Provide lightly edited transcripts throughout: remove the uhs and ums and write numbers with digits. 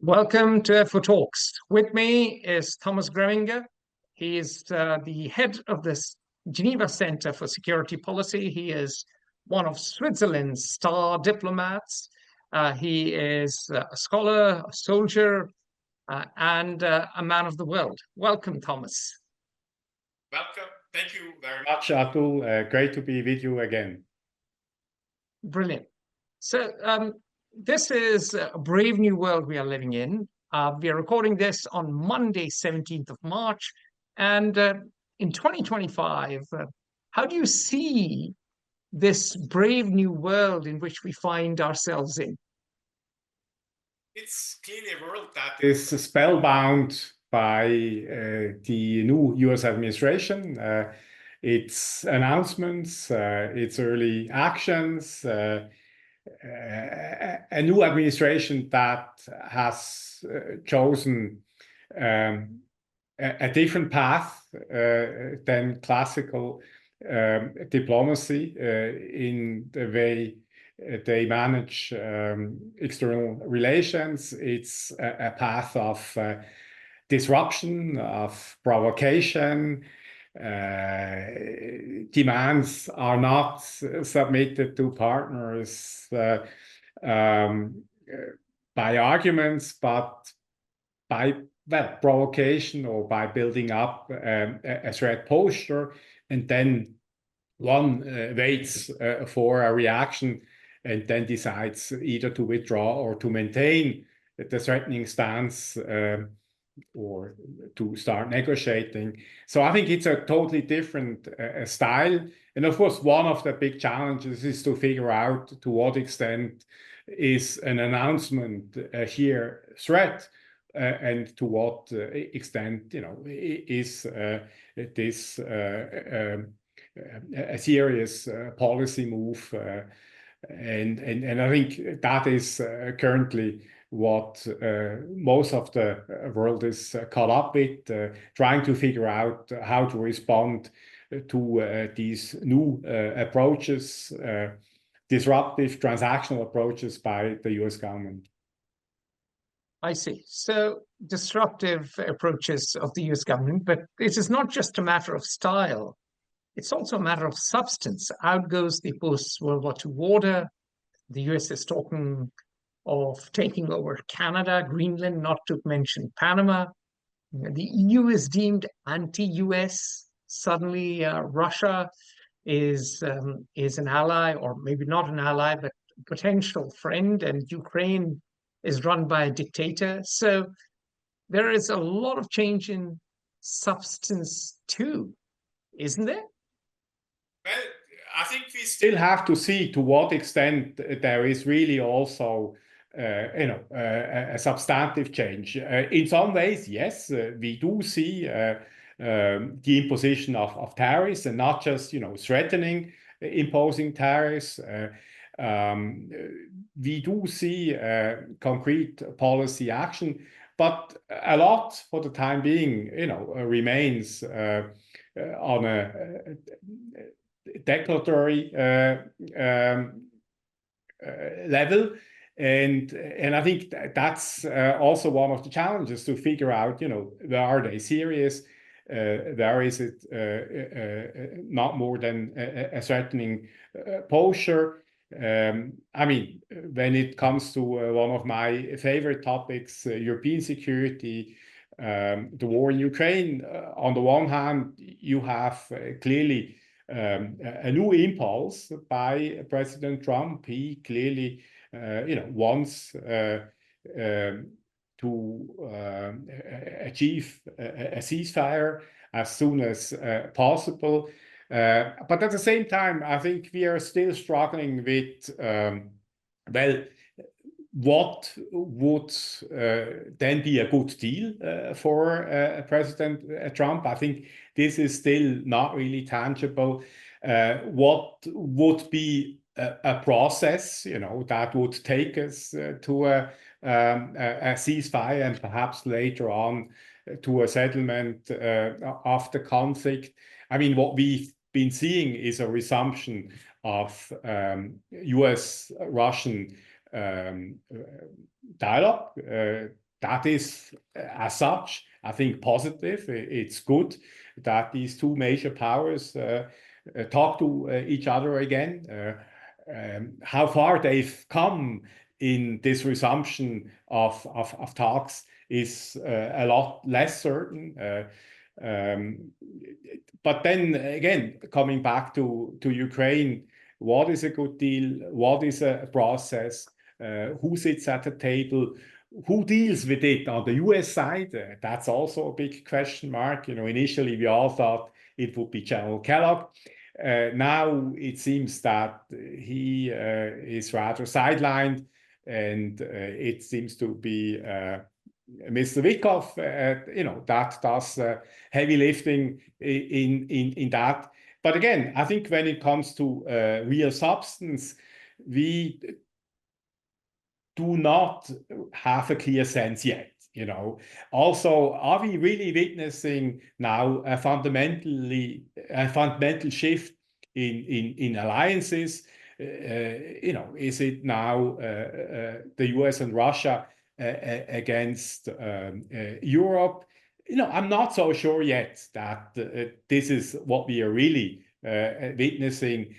Welcome to For Talks. With me is Thomas Greminger. He is the head of the Geneva Centre for Security Policy. He is one of Switzerland's star diplomats. He is a scholar, a soldier, and a man of the world. Welcome, Thomas. Welcome. Thank you very much, Atul. Great to be with you again. Brilliant. So, this is a brave new world we are living in. We are recording this on Monday, 17th of March. And in 2025, how do you see this brave new world in which we find ourselves in? It's clearly a world that is spellbound by the new US administration, its announcements, its early actions, a new administration that has chosen a different path than classical diplomacy in the way they manage external relations. It's a path of disruption, of provocation. Demands are not submitted to partners by arguments, but by provocation or by building up a threat posture, and then one waits for a reaction and then decides either to withdraw or to maintain the threatening stance or to start negotiating. So I think it's a totally different style. And of course, one of the big challenges is to figure out to what extent is an announcement here threat, and to what extent, is this a serious policy move. And I think that is currently what most of the world is caught up with, trying to figure out how to respond to these new approaches, disruptive transactional approaches by the US government. I see. So disruptive approaches of the US government, but it is not just a matter of style. It's also a matter of substance. Out goes the post-World War II order. The US is talking of taking over Canada, Greenland, not to mention Panama. The EU is deemed anti-US. Suddenly, Russia is an ally, or maybe not an ally, but a potential friend, and Ukraine is run by a dictator. So there is a lot of change in substance too, isn't there? Well, I think we still have to see to what extent there is really also a substantive change. In some ways, yes, we do see the imposition of tariffs, and not just threatening imposing tariffs. We do see concrete policy action, but a lot for the time being, remains on a declaratory level. And I think that's also one of the challenges, to figure out, where are they serious? Where is it not more than a threatening posture? I mean, when it comes to one of my favorite topics, European security, the war in Ukraine, on the one hand, you have clearly a new impulse by President Trump. He clearly, wants to achieve a ceasefire as soon as possible. But at the same time, I think we are still struggling with, what would then be a good deal for President Trump? I think this is still not really tangible. What would be a process, that would take us to a ceasefire, and perhaps later on to a settlement of the conflict? I mean, what we've been seeing is a resumption of US-Russian dialogue that is, as such, I think positive. It's good that these two major powers talk to each other again. How far they've come in this resumption of talks is a lot less certain. But then again, coming back to Ukraine, what is a good deal? What is a process? Who sits at the table? Who deals with it on the US side? That's also a big question mark. You know, initially we all thought it would be General Kellogg. Now it seems that he is rather sidelined, and it seems to be Mr. Wickoff, you know, that does heavy lifting in that. But again, I think when it comes to real substance, we do not have a clear sense yet. You know, also, are we really witnessing now a fundamental shift in alliances? You know, is it now the US and Russia against Europe? You know, I'm not so sure yet that this is what we are really witnessing.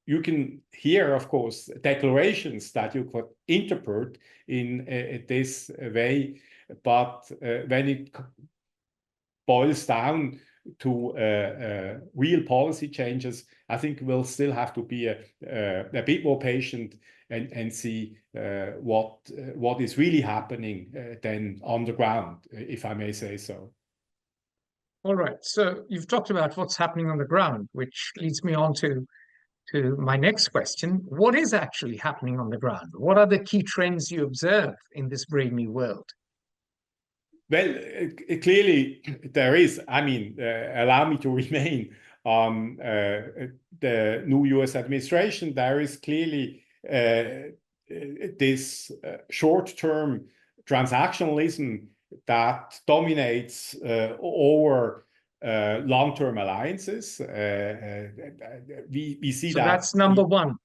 You can hear, of course, declarations that you could interpret in this way, but when it boils down to real policy changes, I think we'll still have to be a bit more patient and see what is really happening then on the ground, if I may say so. All right. So you've talked about what's happening on the ground, which leads me on to my next question. What is actually happening on the ground? What are the key trends you observe in this brave new world? Well, clearly there is. I mean, allow me to remain on the new US administration. There is clearly this short-term transactionalism that dominates over long-term alliances. We see so that. That's number one.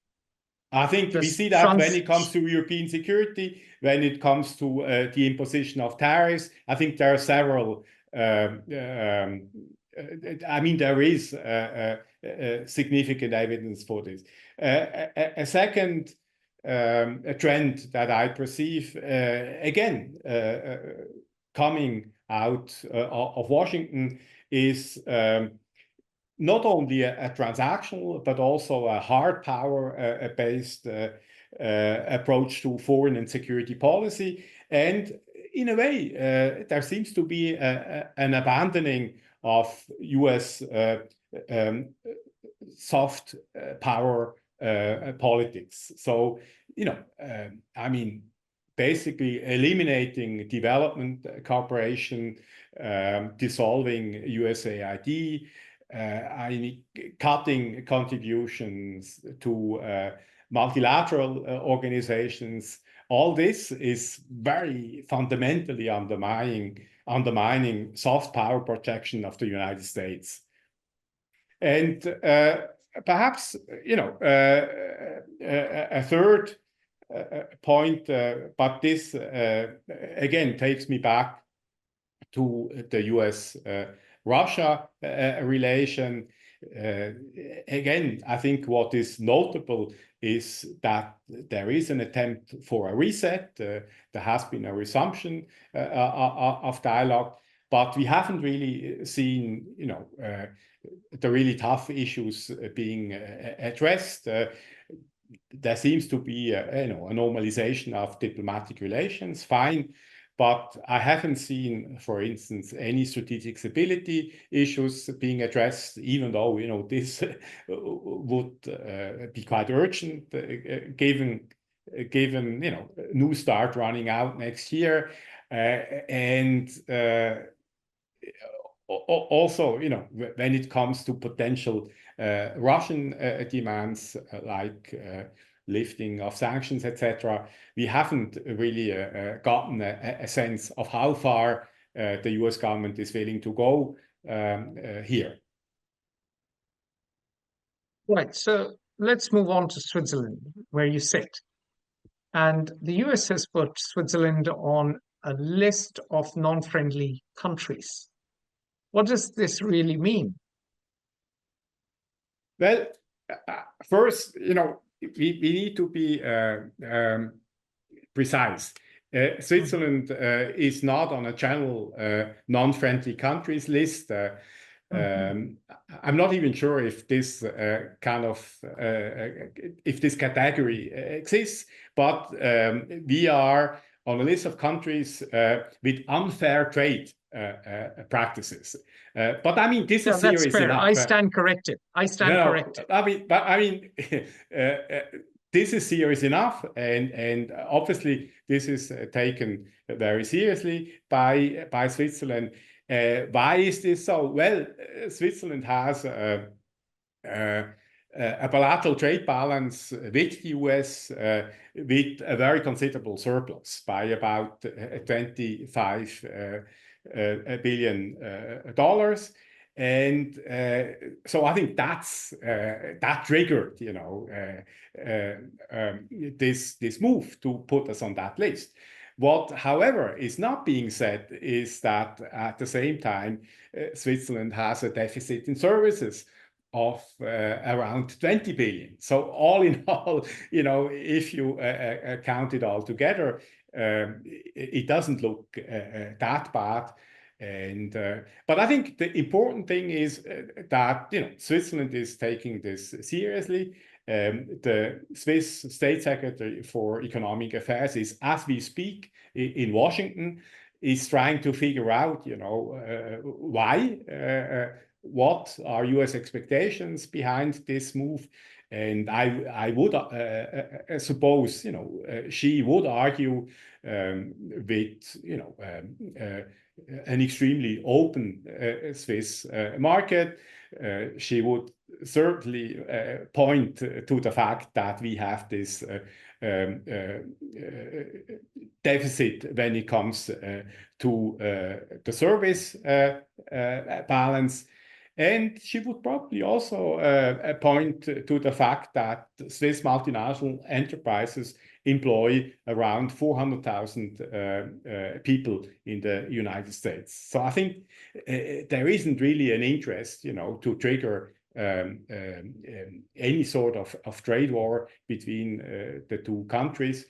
I think we see that when it comes to European security, when it comes to the imposition of tariffs. I think there are several. I mean, there is significant evidence for this. A second trend that I perceive, again, coming out of Washington is not only a transactional, but also a hard power based approach to foreign and security policy. And in a way, there seems to be an abandoning of US soft power politics. So, you know, I mean, basically eliminating development cooperation, dissolving USAID, cutting contributions to multilateral organizations. All this is very fundamentally undermining soft power protection of the United States. And perhaps, you know, a third point, but this again takes me back to the US-Russia relation. Again, I think what is notable is that there is an attempt for a reset. There has been a resumption of dialogue, but we haven't really seen, you know, the really tough issues being addressed. There seems to be, you know, a normalization of diplomatic relations, fine. But I haven't seen, for instance, any strategic stability issues being addressed, even though, you know, this would be quite urgent, given, you know, New START running out next year. And also, you know, when it comes to potential Russian demands like lifting of sanctions, etc., we haven't really gotten a sense of how far the US government is willing to go here. Right, so let's move on to Switzerland, where you sit. And the US has put Switzerland on a list of non-friendly countries. What does this really mean? Well, first, we need to be precise. Switzerland is not on a general non-friendly countries list. I'm not even sure if this if this category exists, but we are on a list of countries with unfair trade practices. But I mean, this is that's serious fair. enough. I stand corrected. I stand corrected. I mean, this is serious enough, and obviously this is taken very seriously by Switzerland. Why is this so? Well, Switzerland has a bilateral trade balance with the US with a very considerable surplus by about $25 billion. And so I think that triggered, this move to put us on that list. What, however, is not being said is that at the same time, Switzerland has a deficit in services of around 20 billion. So all in all, if you count it all together, it doesn't look that bad. And but I think the important thing is that Switzerland is taking this seriously. The Swiss State Secretary for Economic Affairs is, as we speak, in Washington, is trying to figure out, why, what are US expectations behind this move. And I would suppose, she would argue with, an extremely open Swiss market. She would certainly point to the fact that we have this deficit when it comes to the service balance. And she would probably also point to the fact that Swiss multinational enterprises employ around 400,000 people in the United States. So I think there isn't really an interest, to trigger any sort of trade war between the two countries.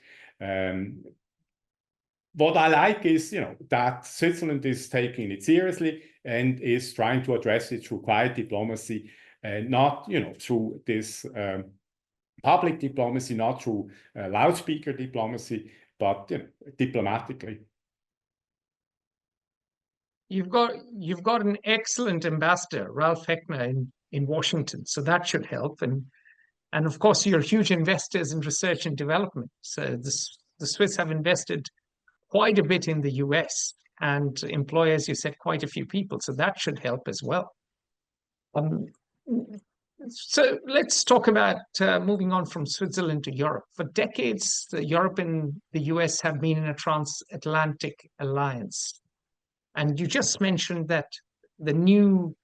What I like is, that Switzerland is taking it seriously and is trying to address it through quiet diplomacy, and not, through this public diplomacy, not through loudspeaker diplomacy, but diplomatically. You've got an excellent ambassador, Ralph Heckner, in Washington, so that should help. And of course, you're huge investors in research and development. So the Swiss have invested quite a bit in the US and employ, as you said, quite a few people. So that should help as well. So let's talk about moving on from Switzerland to Europe. For decades, Europe and the US have been in a transatlantic alliance. And you just mentioned that the new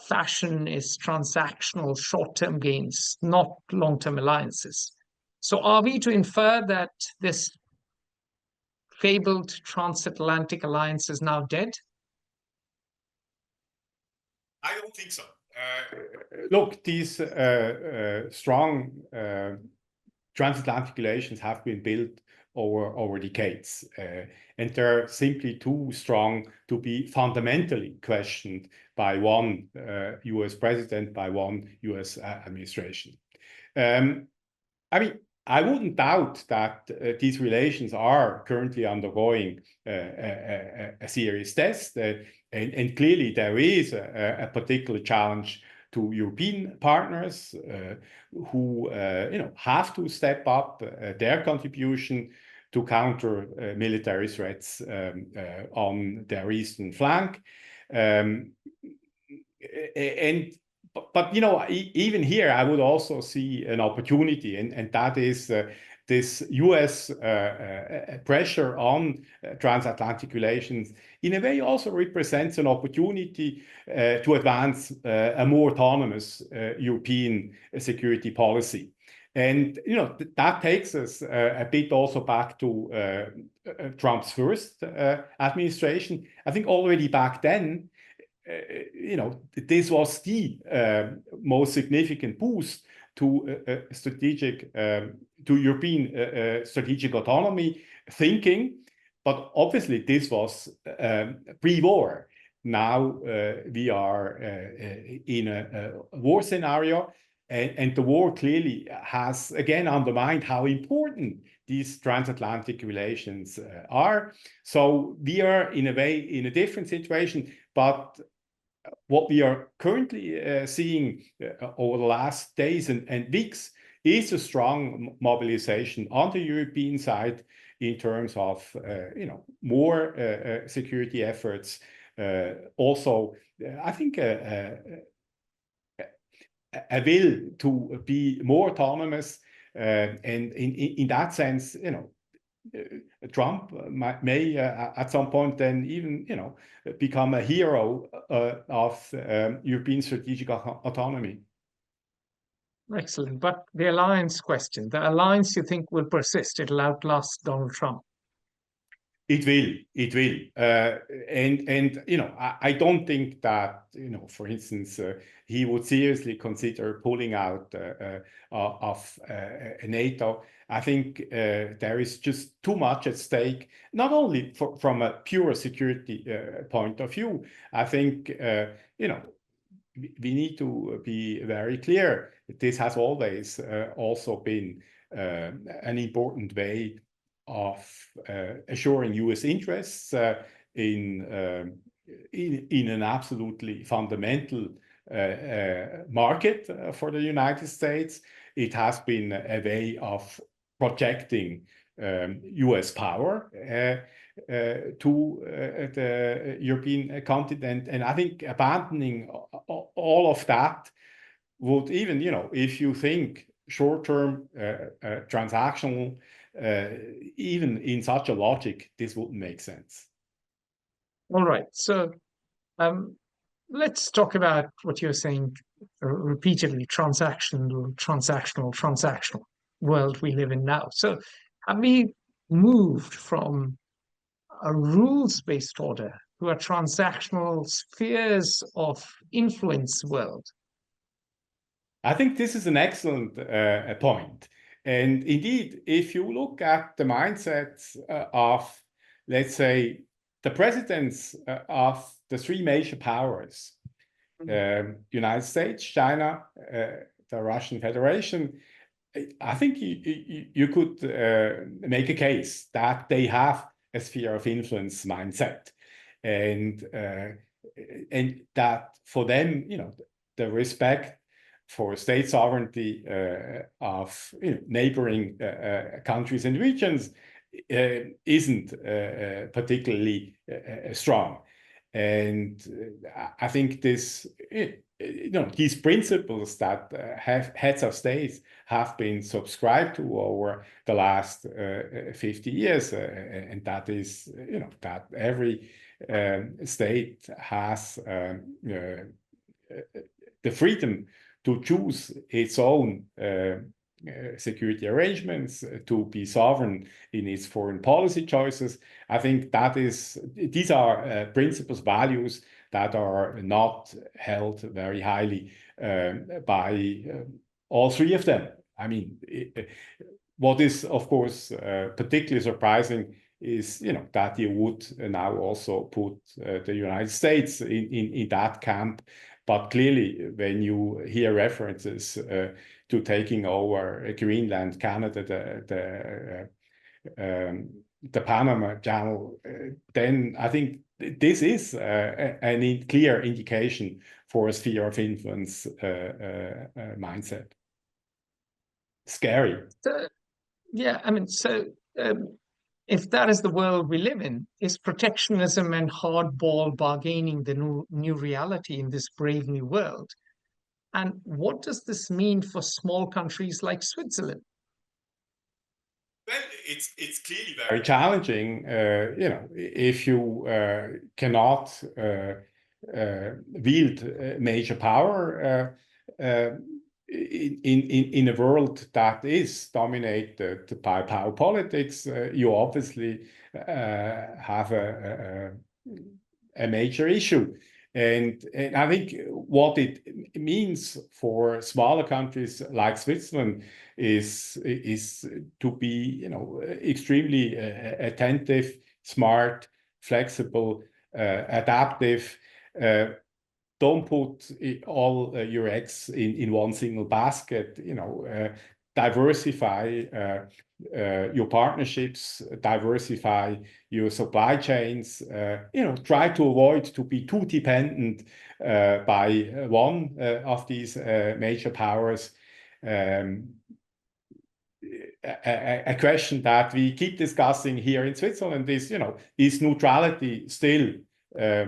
fashion is transactional short-term gains, not long-term alliances. So are we to infer that this fabled transatlantic alliance is now dead? I don't think so. Look, these strong transatlantic relations have been built over decades, and they're simply too strong to be fundamentally questioned by one US president, by one US administration. I mean, I wouldn't doubt that these relations are currently undergoing a serious test, and clearly there is a particular challenge to European partners who have to step up their contribution to counter military threats on their eastern flank. But even here, I would also see an opportunity, and that is this US pressure on transatlantic relations in a way also represents an opportunity to advance a more autonomous European security policy. And that takes us a bit also back to Trump's first administration. I think already back then, this was the most significant boost to to European strategic autonomy thinking. But obviously, this was pre-war. Now we are in a war scenario, and the war clearly has again undermined how important these transatlantic relations are. So we are in a way in a different situation, but what we are currently seeing over the last days and weeks is a strong mobilization on the European side in terms of more security efforts. Also, I think a will to be more autonomous, and in that sense, Trump may at some point then even become a hero of European strategic autonomy. Excellent. But the alliance question, the alliance you think will persist, it'll outlast Donald Trump? It will. And I don't think that, for instance, he would seriously consider pulling out of NATO. I think there is just too much at stake, not only from a pure security point of view. I think, we need to be very clear that this has always also been an important way of assuring U.S. interests in an absolutely fundamental market for the United States. It has been a way of projecting U.S. power to the European continent, and I think abandoning all of that would even, if you think short-term transactional, even in such a logic, this wouldn't make sense. All right. So let's talk about what you're saying repeatedly, transactional world we live in now. So have we moved from a rules-based order to a transactional spheres of influence world? I think this is an excellent point. And indeed, if you look at the mindsets of, let's say, the presidents of the three major powers, United States, China, the Russian Federation, I think you could make a case that they have a sphere of influence mindset, and that for them, the respect for state sovereignty of neighboring countries and regions isn't particularly strong. And I think this, these principles that heads of states have been subscribed to over the last 50 years, and that is, that every state has the freedom to choose its own security arrangements, to be sovereign in its foreign policy choices. I think these are principles, values that are not held very highly by all three of them. I mean, what is, of course, particularly surprising is, that you would now also put the United States in that camp. But clearly, when you hear references to taking over Greenland, Canada, the Panama Channel, then I think this is a clear indication for a sphere of influence mindset. Scary. So, yeah, I mean, if that is the world we live in, is protectionism and hardball bargaining the new reality in this brave new world? And what does this mean for small countries like Switzerland? Well, it's clearly very challenging, if you cannot wield major power. in a world that is dominated by power politics, you obviously have a major issue. And I think what it means for smaller countries like Switzerland is to be, extremely attentive, smart, flexible, adaptive. Don't put all your eggs in one single basket. Diversify your partnerships, diversify your supply chains. Try to avoid to be too dependent by one of these major powers. A question that we keep discussing here in Switzerland is, is neutrality still a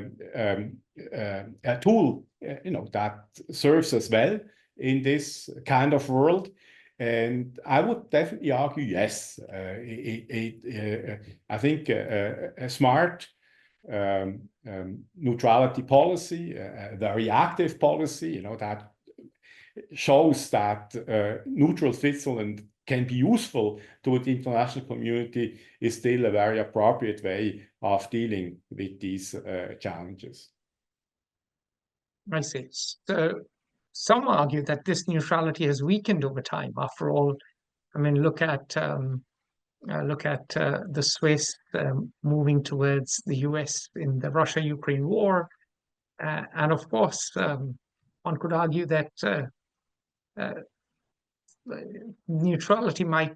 tool, that serves us well in this kind of world? And I would definitely argue yes. I think a smart neutrality policy, a very active policy, that shows that neutral Switzerland can be useful to the international community is still a very appropriate way of dealing with these challenges. I see. So some argue that this neutrality has weakened over time. After all, I mean, look at the Swiss moving towards the US in the Russia-Ukraine war, and of course, one could argue that neutrality might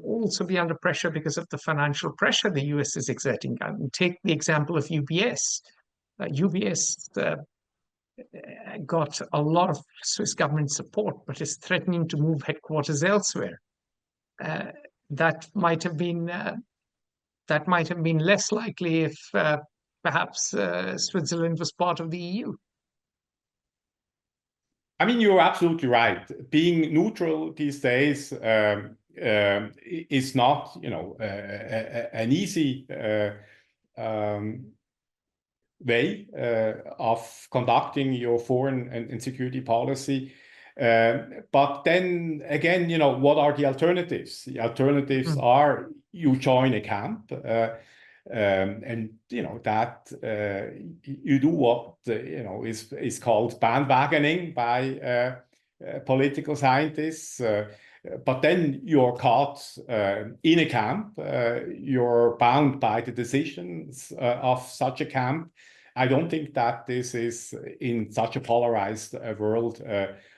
also be under pressure because of the financial pressure the US is exerting. I mean, take the example of UBS. UBS got a lot of Swiss government support, but is threatening to move headquarters elsewhere. That might have been less likely if perhaps Switzerland was part of the EU. I mean, you're absolutely right. Being neutral these days is not, an easy way of conducting your foreign and security policy. But then again, what are the alternatives? The alternatives are you join a camp, and that you do what is called bandwagoning by political scientists. But then you're caught in a camp. You're bound by the decisions of such a camp. I don't think that this is, in such a polarized world,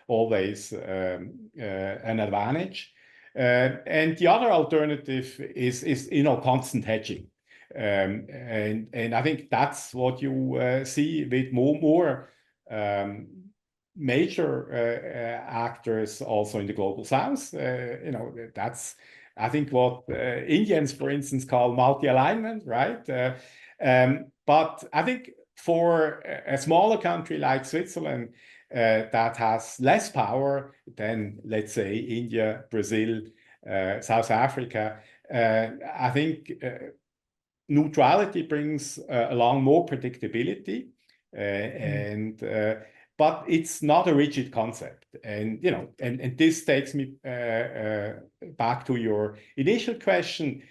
always an advantage. And the other alternative is constant hedging. And I think that's what you see with more major actors also in the global south. That's, I think, what Indians, for instance, call multi-alignment, right? But I think for a smaller country like Switzerland that has less power than, let's say, India, Brazil, South Africa, I think neutrality brings along more predictability, but it's not a rigid concept. And and this takes me back to your initial question.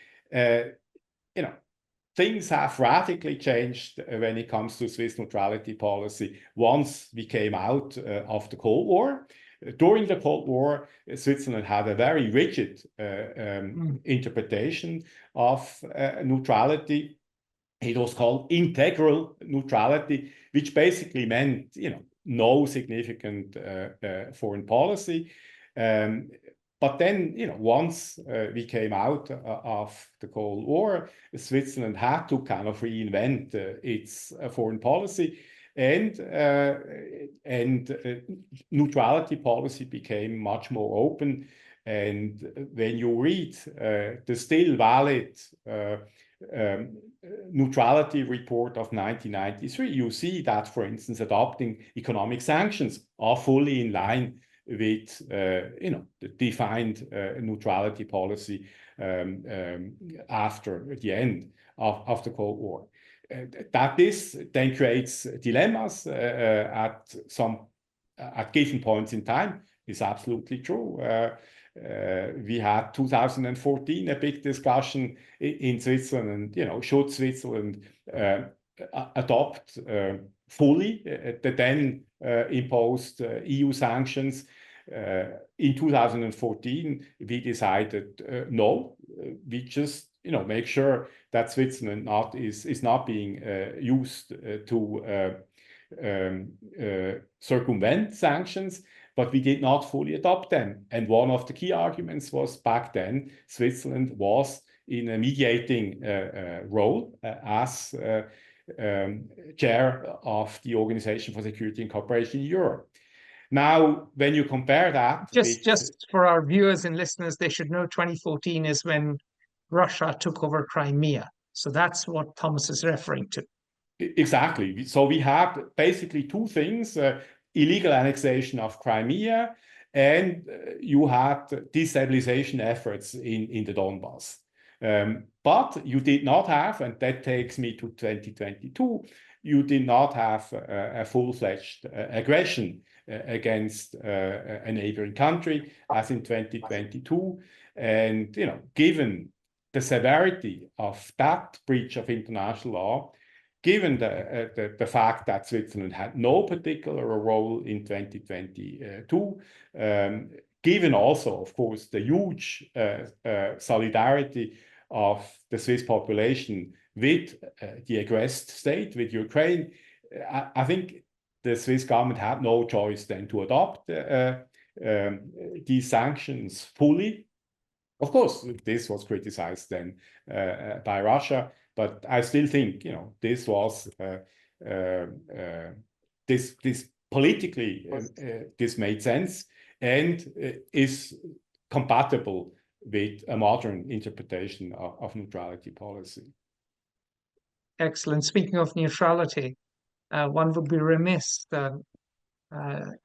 Things have radically changed when it comes to Swiss neutrality policy once we came out of the Cold War. During the Cold War, Switzerland had a very rigid interpretation of neutrality. It was called integral neutrality, which basically meant, no significant foreign policy. But then, once we came out of the Cold War, Switzerland had to kind of reinvent its foreign policy. And neutrality policy became much more open. And when you read the still valid neutrality report of 1993, you see that, for instance, adopting economic sanctions are fully in line with the defined neutrality policy after the end of the Cold War. That this then creates dilemmas at some at given points in time is absolutely true. We had 2014 a big discussion in Switzerland, should Switzerland adopt fully the then imposed EU sanctions? In 2014, we decided no. We just make sure that Switzerland is not being used to circumvent sanctions, but we did not fully adopt them. And one of the key arguments was back then Switzerland was in a mediating role as chair of the Organization for Security and Cooperation in Europe. Now, when you compare that, just for our viewers and listeners, they should know 2014 is when Russia took over Crimea. So that's what Thomas is referring to. Exactly. So we have basically two things, illegal annexation of Crimea, and you had destabilization efforts in the Donbass. But you did not have, and that takes me to 2022, you did not have a full-fledged aggression against a neighboring country as in 2022. And, given the severity of that breach of international law, given the fact that Switzerland had no particular role in 2022, given also, of course, the huge solidarity of the Swiss population with the aggressed state, with Ukraine, I think the Swiss government had no choice then to adopt these sanctions fully. Of course, this was criticized then by Russia, but I still think this was this politically this made sense and is compatible with a modern interpretation of neutrality policy. Excellent. Speaking of neutrality, one would be remiss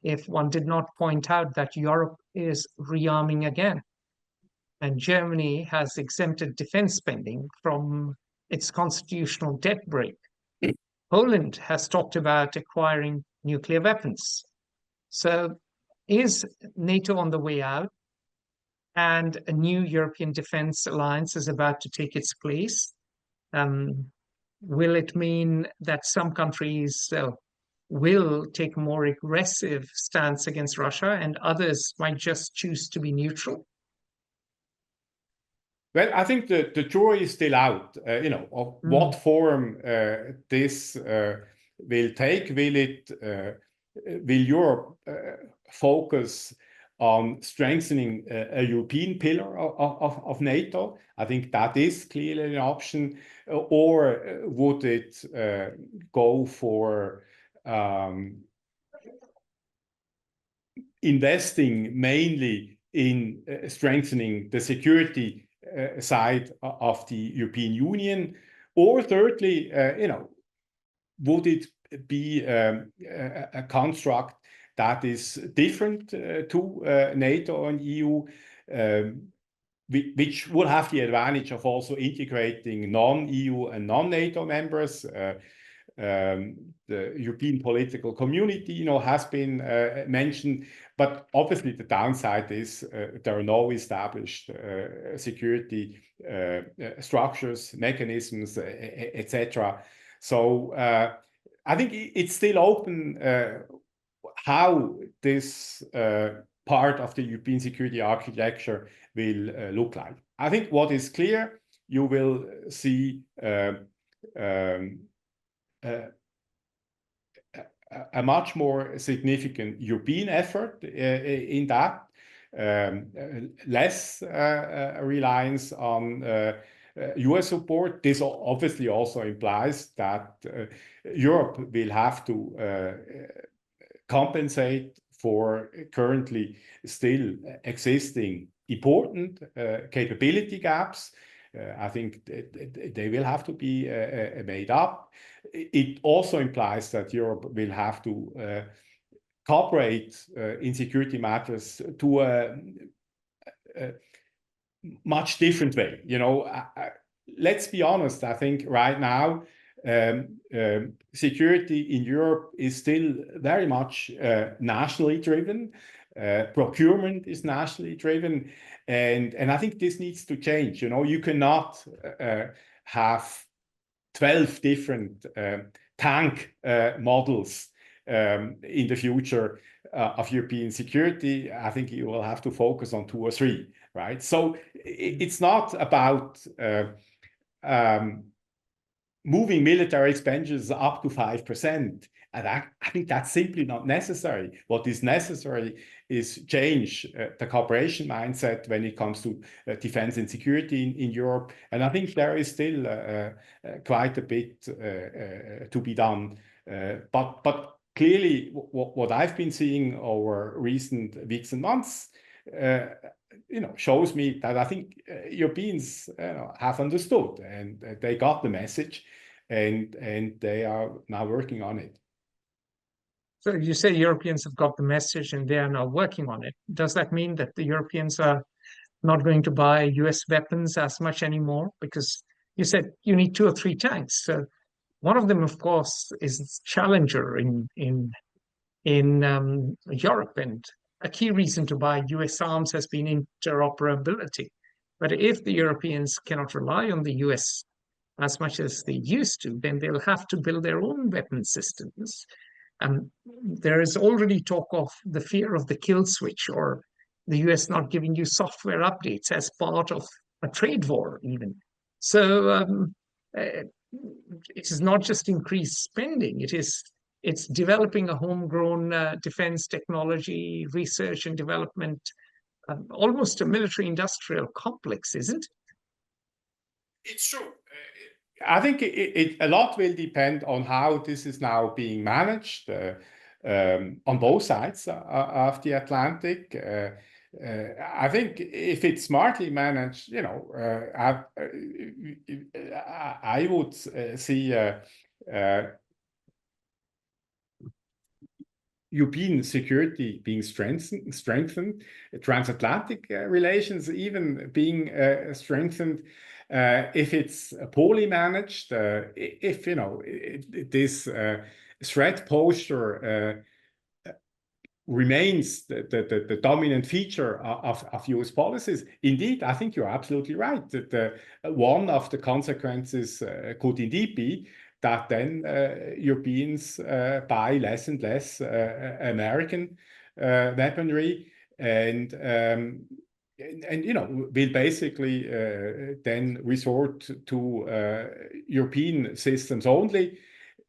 if one did not point out that Europe is rearming again. And Germany has exempted defense spending from its constitutional debt brake. Poland has talked about acquiring nuclear weapons. So is NATO on the way out, and a new European defense alliance is about to take its place? Will it mean that some countries will take a more aggressive stance against Russia and others might just choose to be neutral? Well, I think the jury is still out, of what form this will take. Will Europe focus on strengthening a European pillar of NATO? I think that is clearly an option. Or would it go for investing mainly in strengthening the security side of the European Union? Or thirdly, would it be a construct that is different to NATO and EU, which will have the advantage of also integrating non-EU and non-NATO members? The European political community, has been mentioned, but obviously the downside is there are no established security structures, mechanisms, etc. So I think it's still open how this part of the European security architecture will look like. I think what is clear, you will see a much more significant European effort in that, less reliance on US support. This obviously also implies that Europe will have to compensate for currently still existing important capability gaps. I think they will have to be made up. It also implies that Europe will have to cooperate in security matters to a much different way. Let's be honest, I think right now security in Europe is still very much nationally driven. Procurement is nationally driven, and I think this needs to change. You know, you cannot have 12 different tank models in the future of European security. I think you will have to focus on 2 or 3, right? So it's not about moving military expenditures up to 5%. And I think that's simply not necessary. What is necessary is change the cooperation mindset when it comes to defense and security in Europe. And I think there is still quite a bit to be done. But clearly, what I've been seeing over recent weeks and months, shows me that I think Europeans have understood, and they got the message, and they are now working on it. So you say Europeans have got the message and they are now working on it. Does that mean that the Europeans are not going to buy US weapons as much anymore? Because you said you need 2 or 3 tanks. So one of them, of course, is Challenger in Europe, and a key reason to buy US arms has been interoperability. But if the Europeans cannot rely on the US as much as they used to, then they'll have to build their own weapon systems. There is already talk of the fear of the kill switch, or the US not giving you software updates as part of a trade war, even. So it is not just increased spending, it's developing a homegrown defense technology, research and development, almost a military-industrial complex, isn't it? It's true. I think a lot will depend on how this is now being managed on both sides of the Atlantic. I think if it's smartly managed, I would see European security being strengthened, transatlantic relations even being strengthened. If it's poorly managed, if this threat posture remains the dominant feature of US policies, indeed, I think you're absolutely right that one of the consequences could indeed be that then Europeans buy less and less American weaponry, and will basically then resort to European systems only,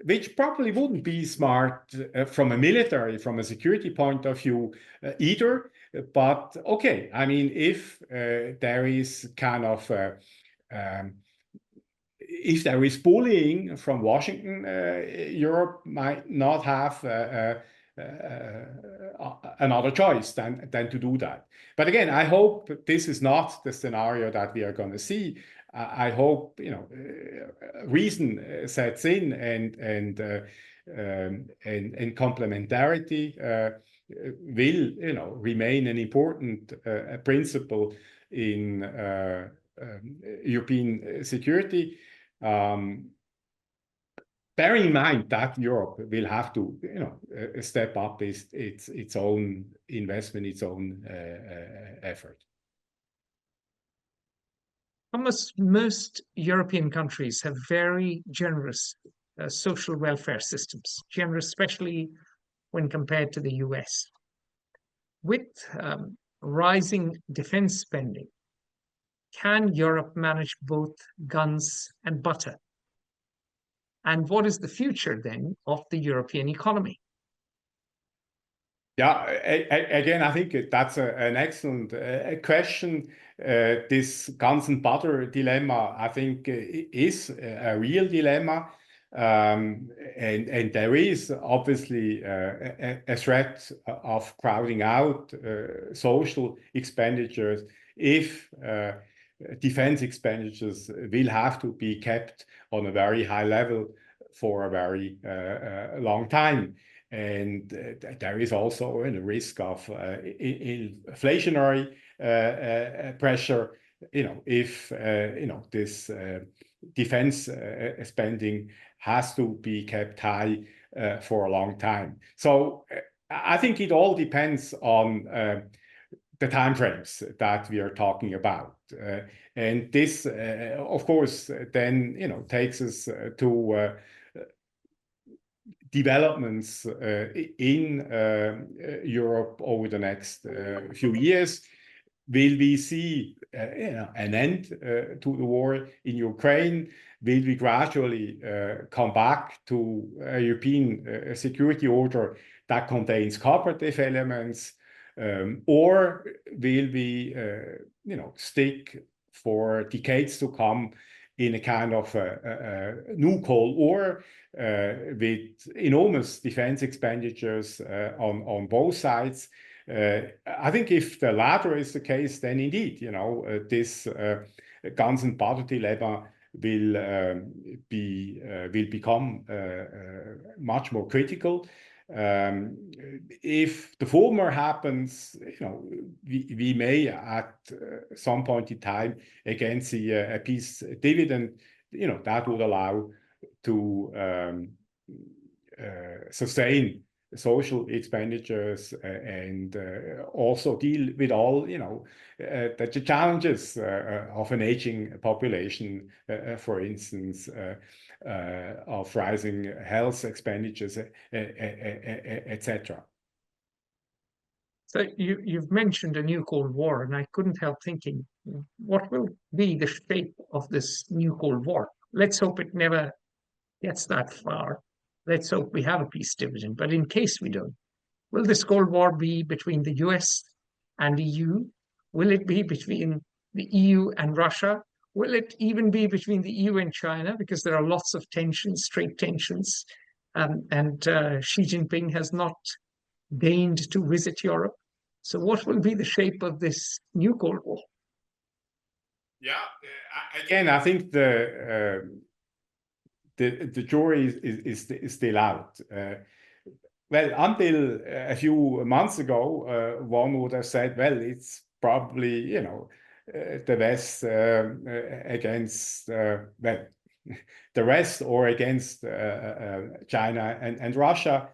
which probably wouldn't be smart from a security point of view either. But okay, I mean, if there is kind of if there is bullying from Washington, Europe might not have another choice than to do that. But again, I hope this is not the scenario that we are going to see. I hope reason sets in, and complementarity will remain an important principle in European security. Bearing in mind that Europe will have to, step up its own investment, its own effort. Almost most European countries have very generous social welfare systems, generous especially when compared to the US. With rising defense spending, can Europe manage both guns and butter? And what is the future then of the European economy? Yeah, again, I think that's an excellent question. This guns and butter dilemma, I think, is a real dilemma. And there is obviously a threat of crowding out social expenditures if defense expenditures will have to be kept on a very high level for a very long time. And there is also a risk of inflationary pressure, if this defense spending has to be kept high for a long time. So I think it all depends on the timeframes that we are talking about. And this, of course, then, takes us to developments in Europe over the next few years. Will we see an end to the war in Ukraine? Will we gradually come back to a European security order that contains cooperative elements? Or will we stick for decades to come in a kind of new Cold War with enormous defense expenditures on both sides? I think if the latter is the case, then indeed, this guns and butter dilemma will become much more critical. If the former happens, we may at some point in time again see a peace dividend, that would allow to sustain social expenditures and also deal with all the challenges of an aging population, for instance, of rising health expenditures, etc. So you've mentioned a new Cold War, and I couldn't help thinking, what will be the shape of this new Cold War? Let's hope it never gets that far. Let's hope we have a peace dividend. But in case we don't, will this Cold War be between the US and EU? Will it be between the EU and Russia? Will it even be between the EU and China? Because there are lots of tensions, trade tensions, and Xi Jinping has not deigned to visit Europe. So what will be the shape of this new Cold War? Yeah, again, I think the jury is still out. Well, until a few months ago, one would have said, well, it's probably, the West against, well, the West or against China and Russia.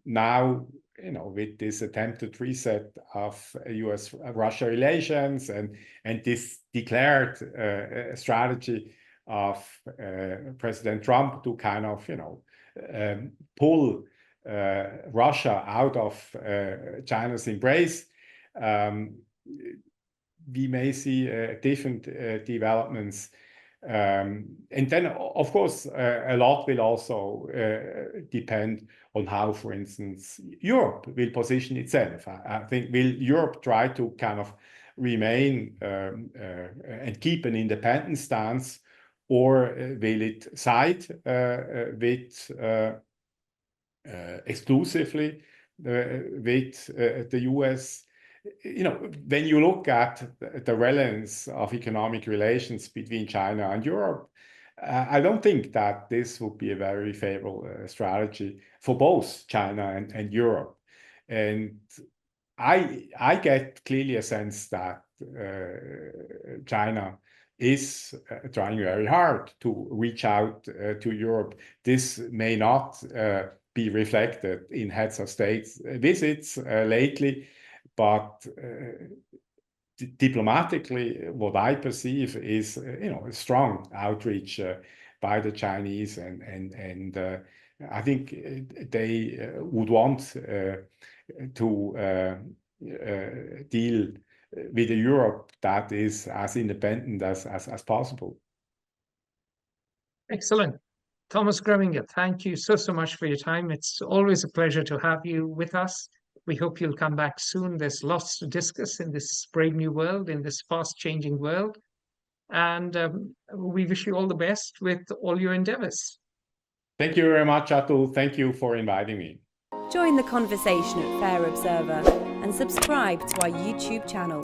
Now, with this attempted reset of US-Russia relations and this declared strategy of President Trump to kind of, pull Russia out of China's embrace, we may see different developments. And then, of course, a lot will also depend on how, for instance, Europe will position itself. I think, will Europe try to kind of remain and keep an independent stance, or will it side with exclusively with the US? When you look at the relevance of economic relations between China and Europe, I don't think that this would be a very favorable strategy for both China and Europe. And I get clearly a sense that China is trying very hard to reach out to Europe. This may not be reflected in heads of states visits lately, but diplomatically, what I perceive is a strong outreach by the Chinese, and I think they would want to deal with a Europe that is as independent as possible. Excellent. Thomas Greminger, thank you so much for your time. It's always a pleasure to have you with us. We hope you'll come back soon. There's lots to discuss in this brave new world, in this fast-changing world. And we wish you all the best with all your endeavors. Thank you very much, Atul. Thank you for inviting me. Join the conversation at Fair Observer and subscribe to our YouTube channel.